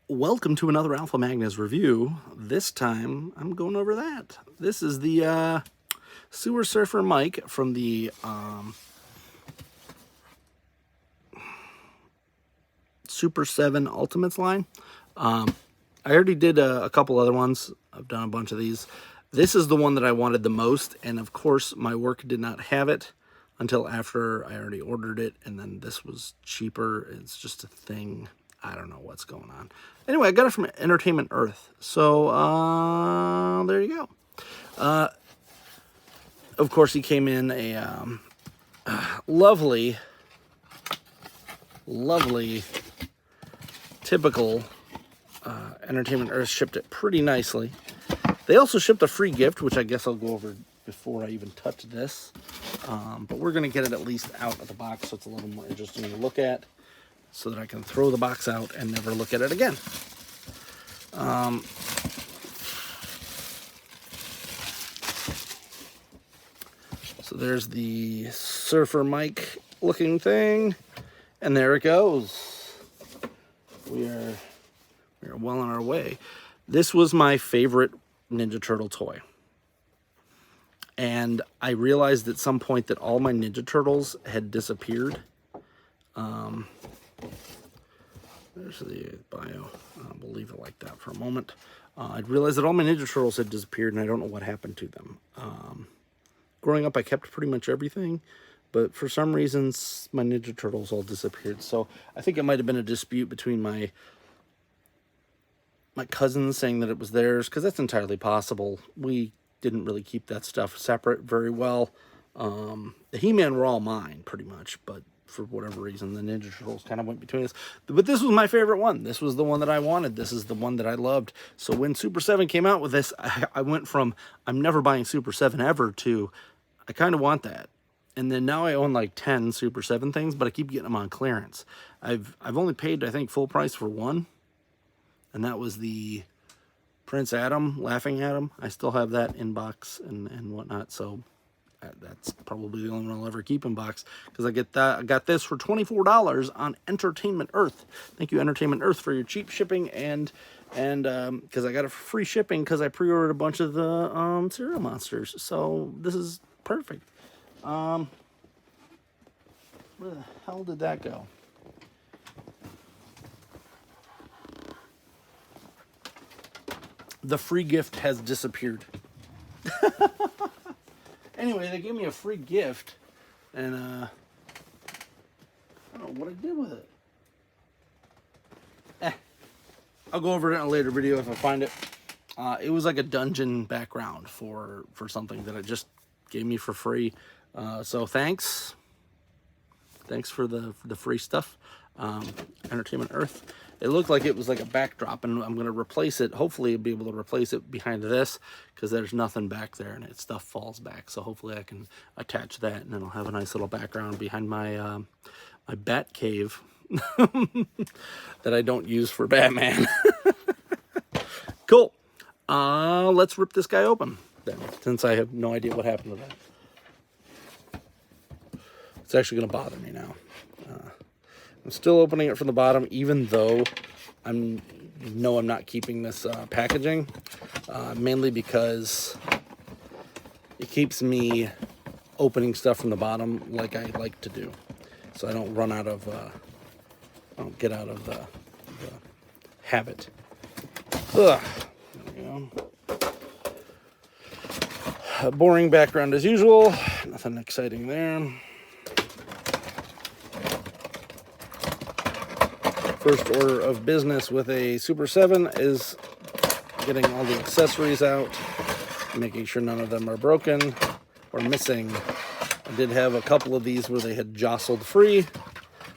Welcome to another Alpha Magnus review. This time, I'm going over that. This is the Sewer Surfer mic from the Super 7 Ultimates line. I already did a couple other ones. I've done a bunch of these. This is the one that I wanted the most, and of course, my work did not have it until after I already ordered it, and then this was cheaper. It's just a thing. I don't know what's going on. Anyway, I got it from Entertainment Earth. So, there you go. Of course, he came in a lovely, typical Entertainment Earth shipped it pretty nicely. They also shipped a free gift, which I guess I'll go over before I even touch this. But we're going to get it at least out of the box, so it's a little more interesting to look at, so that I can throw the box out and never look at it again. So there's the Surfer mic looking thing, and there it goes. We are well on our way. This was my favorite Ninja Turtle toy. And I realized at some point that all my Ninja Turtles had disappeared. There's the bio. We'll leave it like that for a moment. I'd realized that all my Ninja Turtles had disappeared, and I don't know what happened to them. Growing up, I kept pretty much everything, but for some reasons, my Ninja Turtles all disappeared. So I think it might have been a dispute between my cousins saying that it was theirs, because that's entirely possible. We didn't really keep that stuff separate very well. The He-Man were all mine, pretty much, but for whatever reason, the Ninja Turtles kind of went between us. But this was my favorite one. This was the one that I wanted. This is the one that I loved. So when Super 7 came out with this, I went from, I'm never buying Super 7 ever, to, I kind of want that. And then now I own like 10 Super 7 things, but I keep getting them on clearance. I've only paid, I think, full price for one, and that was the Prince Adam, Laughing Adam. I still have that in box and whatnot, so that's probably the only one I'll ever keep in box, because I got this for $24 on Entertainment Earth. Thank you, Entertainment Earth, for your cheap shipping, and because I got it for free shipping because I pre-ordered a bunch of the cereal monsters. So this is perfect. Where the hell did that go? The free gift has disappeared. Anyway, they gave me a free gift, and I don't know what I did with it. I'll go over it in a later video if I find it. It was like a dungeon background for something that it just gave me for free. So thanks for the free stuff, Entertainment Earth. It looked like it was like a backdrop, and I'm going to replace it. Hopefully I'll be able to replace it behind this, because there's nothing back there and stuff falls back. So hopefully I can attach that, and then I'll have a nice little background behind my my bat cave that I don't use for Batman. Cool. Let's rip this guy open then, since I have no idea what happened to that. It's actually going to bother me now. I'm still opening it from the bottom, even though I'm not keeping this packaging, mainly because it keeps me opening stuff from the bottom like I like to do, so I don't run out of, I don't get out of the habit. Ugh. There we go. Boring background as usual. Nothing exciting there. First order of business with a Super 7 is getting all the accessories out, making sure none of them are broken or missing. I did have a couple of these where they had jostled free,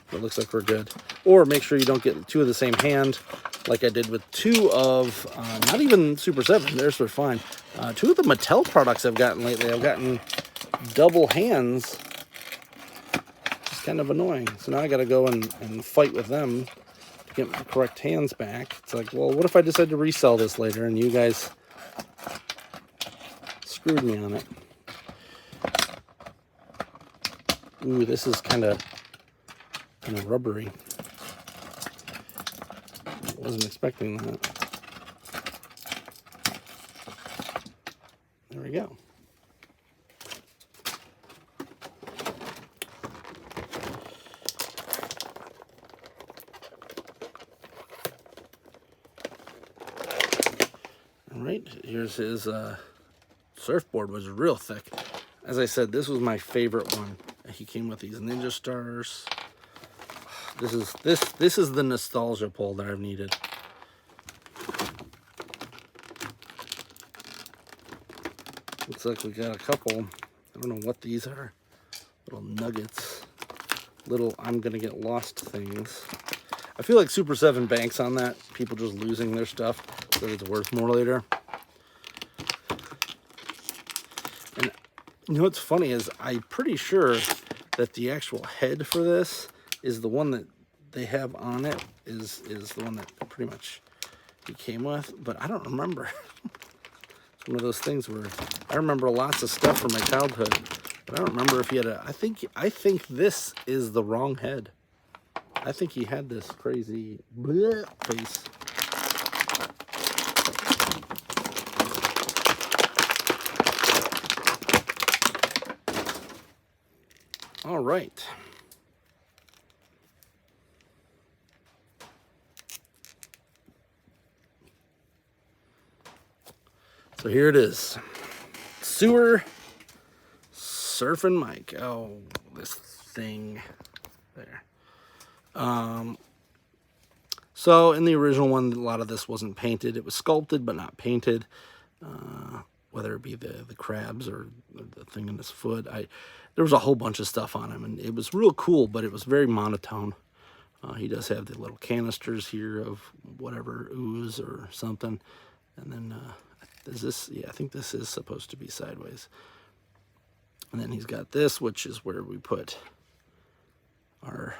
but it looks like we're good. Or make sure you don't get two of the same hand, like I did with two of, not even Super 7, theirs were fine. Two of the Mattel products I've gotten lately, I've gotten double hands. It's kind of annoying. So now I gotta go and fight with them to get the correct hands back. It's like, well, what if I decide to resell this later and you guys screwed me on it? Ooh, this is kind of rubbery. Wasn't expecting that. There we go. All right, here's his surfboard. Was real thick. As I said, this was my favorite one. He came with these Ninja Stars. This is the nostalgia pull that I've needed. Looks like we got a couple. I don't know what these are. Little nuggets. Little I'm gonna get lost things. I feel like Super 7 banks on that. People just losing their stuff so it's worth more later. And you know what's funny is I'm pretty sure that the actual head for this is the one that they have on it is the one that pretty much he came with, but I don't remember. It's one of those things where I remember lots of stuff from my childhood, but I don't remember if he had a. I think this is the wrong head. I think he had this crazy bleh face. All right. So here it is. Sewer Surfin' Mike. Oh, this thing there. So in the original one, a lot of this wasn't painted. It was sculpted, but not painted. Whether it be the crabs or the thing in his foot. There was a whole bunch of stuff on him, and it was real cool, but it was very monotone. He does have the little canisters here of whatever, ooze or something. And then, is this, yeah, I think this is supposed to be sideways. And then he's got this, which is where we put our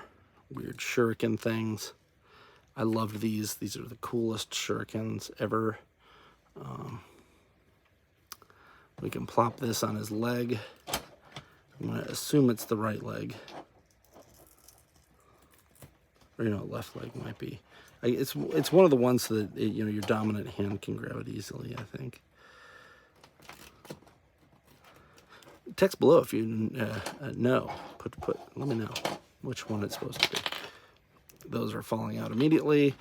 weird shuriken things. I loved these. These are the coolest shurikens ever. We can plop this on his leg. I'm going to assume it's the right leg. Or, you know, left leg might be. It's one of the ones that, you know, your dominant hand can grab it easily, I think. Text below if you know. Let me know which one it's supposed to be. Those are falling out immediately.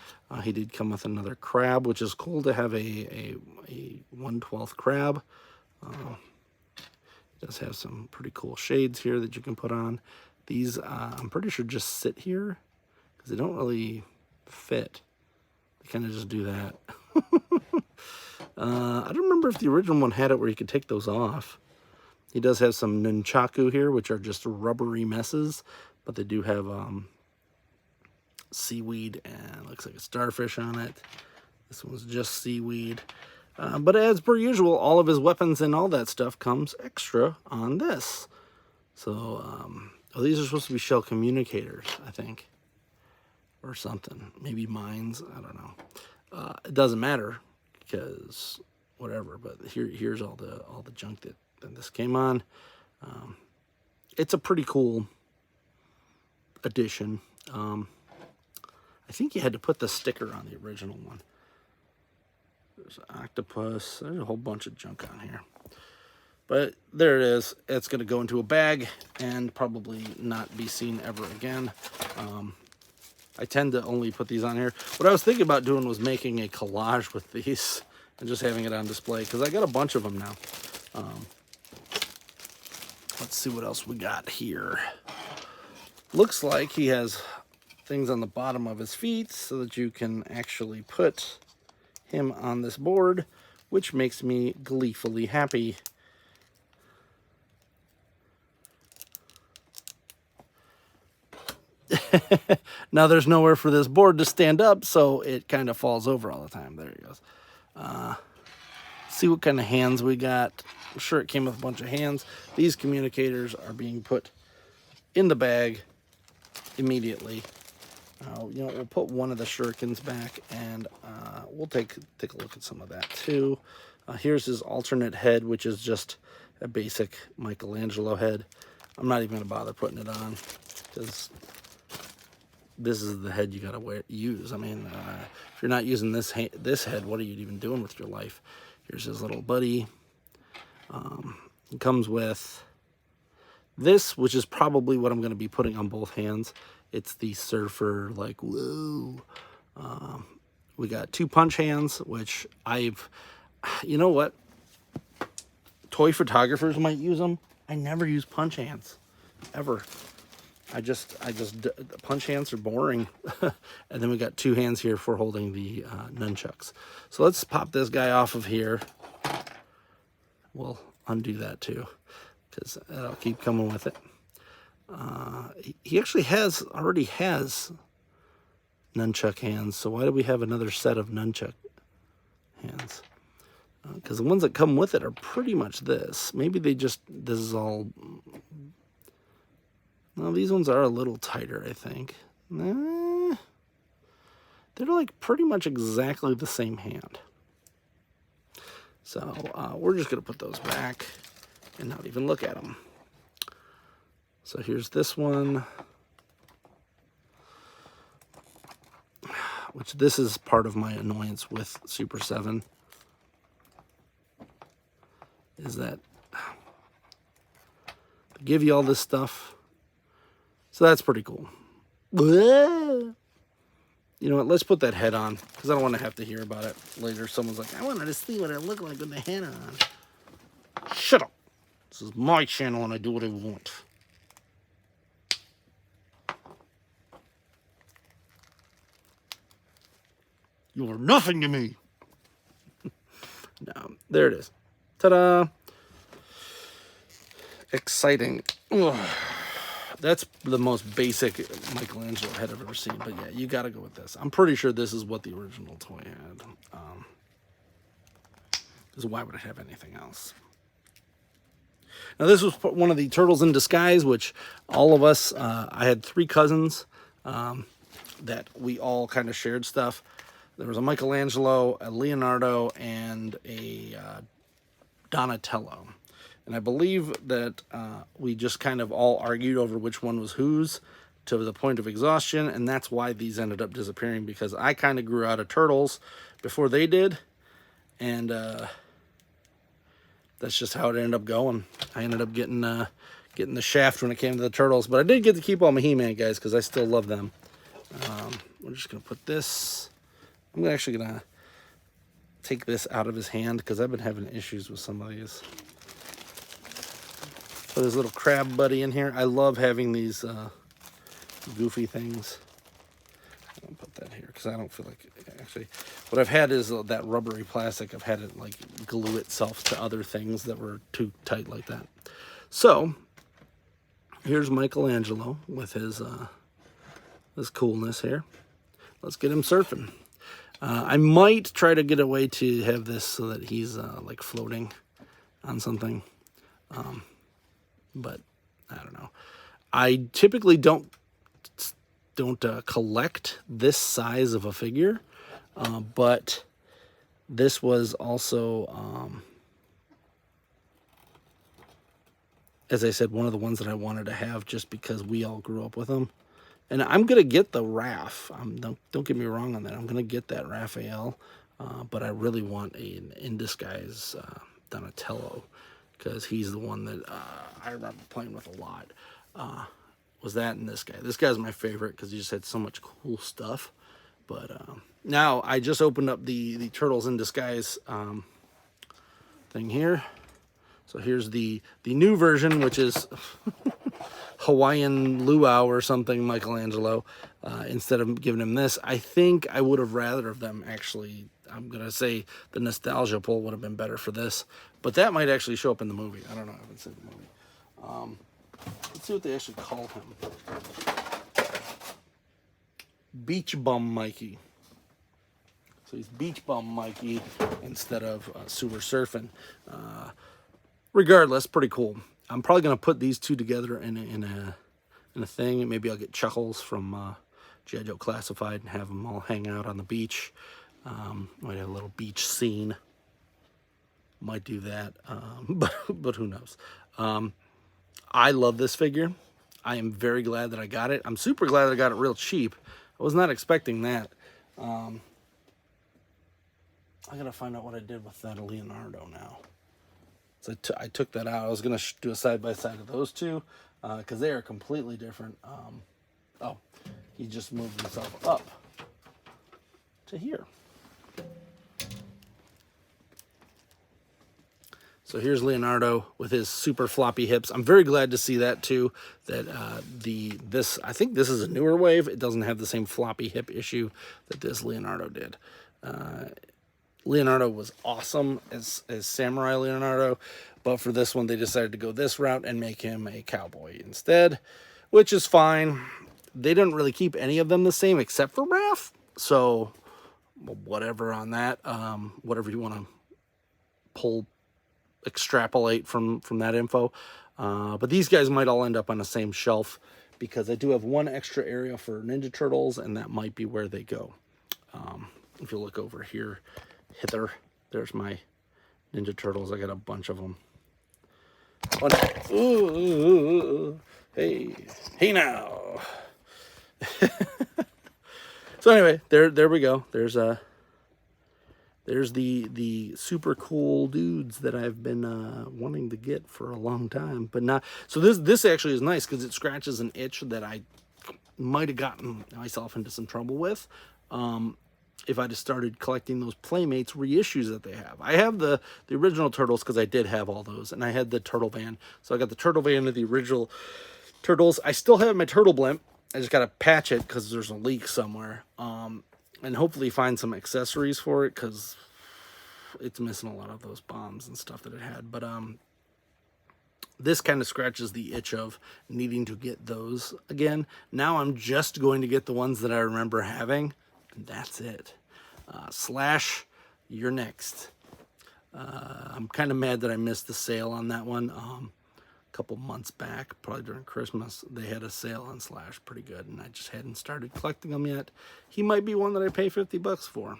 He did come with another crab, which is cool to have a 1/12 crab. It does have some pretty cool shades here that you can put on. These, I'm pretty sure, just sit here because they don't really fit. They kind of just do that. I don't remember if the original one had it where you could take those off. He does have some nunchaku here, which are just rubbery messes, but they do have seaweed and looks like a starfish on it. This one's just seaweed. But as per usual, all of his weapons and all that stuff comes extra on this. So, oh, these are supposed to be shell communicators, I think. Or something. Maybe mines. I don't know. It doesn't matter because whatever. But here's all the junk that this came on. It's a pretty cool addition. I think you had to put the sticker on the original one. There's an octopus. There's a whole bunch of junk on here. But there it is. It's going to go into a bag and probably not be seen ever again. I tend to only put these on here. What I was thinking about doing was making a collage with these and just having it on display because I got a bunch of them now. Let's see what else we got here. Looks like he has things on the bottom of his feet so that you can actually put him on this board, which makes me gleefully happy. Now there's nowhere for this board to stand up, so it kind of falls over all the time. There he goes. See what kind of hands we got. I'm sure it came with a bunch of hands. These communicators are being put in the bag immediately. You know, we'll put one of the shurikens back, and we'll take a look at some of that too. Here's his alternate head, which is just a basic Michelangelo head. I'm not even going to bother putting it on because this is the head you gotta use. I mean, if you're not using this head, what are you even doing with your life? Here's his little buddy. It comes with this, which is probably what I'm going to be putting on both hands. It's the Surfer, like, whoa. We got 2 punch hands, which you know what? Toy photographers might use them. I never use punch hands, ever. Punch hands are boring. And then we got 2 hands here for holding the nunchucks. So let's pop this guy off of here. We'll undo that too, because that'll keep coming with it. He actually already has nunchuck hands, so why do we have another set of nunchuck hands? Because the ones that come with it are pretty much this. Maybe this is all... No, these ones are a little tighter, I think. They're like pretty much exactly the same hand. So we're just going to put those back and not even look at them. So here's this one, which this is part of my annoyance with Super 7, is that they give you all this stuff. So that's pretty cool. You know what, let's put that head on, because I don't want to have to hear about it later. Someone's like, I wanted to see what it looked like with the head on. Shut up. This is my channel and I do what I want. You are nothing to me. No, there it is. Ta-da. Exciting. Ugh. That's the most basic Michelangelo head I've ever seen. But yeah, you got to go with this. I'm pretty sure this is what the original toy had. Because why would it have anything else? Now, this was one of the Turtles in Disguise, which all of us, I had 3 cousins that we all kind of shared stuff. There was a Michelangelo, a Leonardo, and a Donatello. And I believe that we just kind of all argued over which one was whose to the point of exhaustion, and that's why these ended up disappearing, because I kind of grew out of Turtles before they did, and that's just how it ended up going. I ended up getting the shaft when it came to the Turtles, but I did get to keep all my He-Man guys because I still love them. We're just going to put this... I'm actually going to take this out of his hand because I've been having issues with some of these. Put his little crab buddy in here. I love having these goofy things. I'll put that here because I don't feel like... Actually, what I've had is that rubbery plastic. I've had it like glue itself to other things that were too tight like that. So, here's Michelangelo with his coolness here. Let's get him surfing. I might try to get a way to have this so that he's like floating on something. But I don't know. I typically don't collect this size of a figure, but this was also, as I said, one of the ones that I wanted to have just because we all grew up with them. And I'm going to get the Raph. Don't get me wrong on that. I'm going to get that Raphael, but I really want an In Disguise Donatello, because he's the one that I remember playing with a lot. Was that and this guy. This guy's my favorite because he just had so much cool stuff. But now I just opened up the Turtles in Disguise thing here. So here's the new version, which is Hawaiian luau or something, Michelangelo. Instead of giving him this, I think I would have rather of them actually. I'm going to say the nostalgia pull would have been better for this. But that might actually show up in the movie. I don't know. I haven't seen the movie. Let's see what they actually call him. Beach Bum Mikey. So he's Beach Bum Mikey instead of Sewer Surfin'. Regardless, pretty cool. I'm probably going to put these two together in a thing. And maybe I'll get Chuckles from G.I. Joe Classified and have them all hang out on the beach. Might have a little beach scene. Might do that, but who knows. I love this figure. I am very glad that I got it. I'm super glad that I got it real cheap. I was not expecting that. I gotta find out what I did with that Leonardo now. So I took that out. I was gonna do a side-by-side of those two, because they are completely different. Oh, he just moved himself up to here. So here's Leonardo with his super floppy hips. I'm very glad to see that too. That I think this is a newer wave. It doesn't have the same floppy hip issue that this Leonardo did. Leonardo was awesome as Samurai Leonardo, but for this one they decided to go this route and make him a cowboy instead, which is fine. They didn't really keep any of them the same except for Raph, so whatever on that. Whatever you want to extrapolate from that info. But these guys might all end up on the same shelf, because I do have one extra area for Ninja Turtles, and that might be where they go. If you look over here, there's my Ninja Turtles. I got a bunch of them. Hey now. So anyway, there we go. There's the super cool dudes that I've been wanting to get for a long time, but not. So this actually is nice because it scratches an itch that I might have gotten myself into some trouble with. If I just started collecting those Playmates reissues that they have. I have the original Turtles because I did have all those, and I had the Turtle Van. So I got the Turtle Van of the original Turtles. I still have my Turtle Blimp. I just got to patch it because there's a leak somewhere. And hopefully find some accessories for it, because it's missing a lot of those bombs and stuff that it had. But this kind of scratches the itch of needing to get those again. Now I'm just going to get the ones that I remember having, and that's it. Slash, you're next. I'm kind of mad that I missed the sale on that one. A couple months back, probably during Christmas, they had a sale on Slash pretty good, and I just hadn't started collecting them yet. He might be one that I pay $50 for.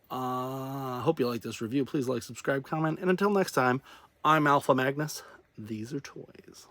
Hope you like this review. Please like, subscribe, comment, and until next time, I'm Alpha Magnus. These are toys.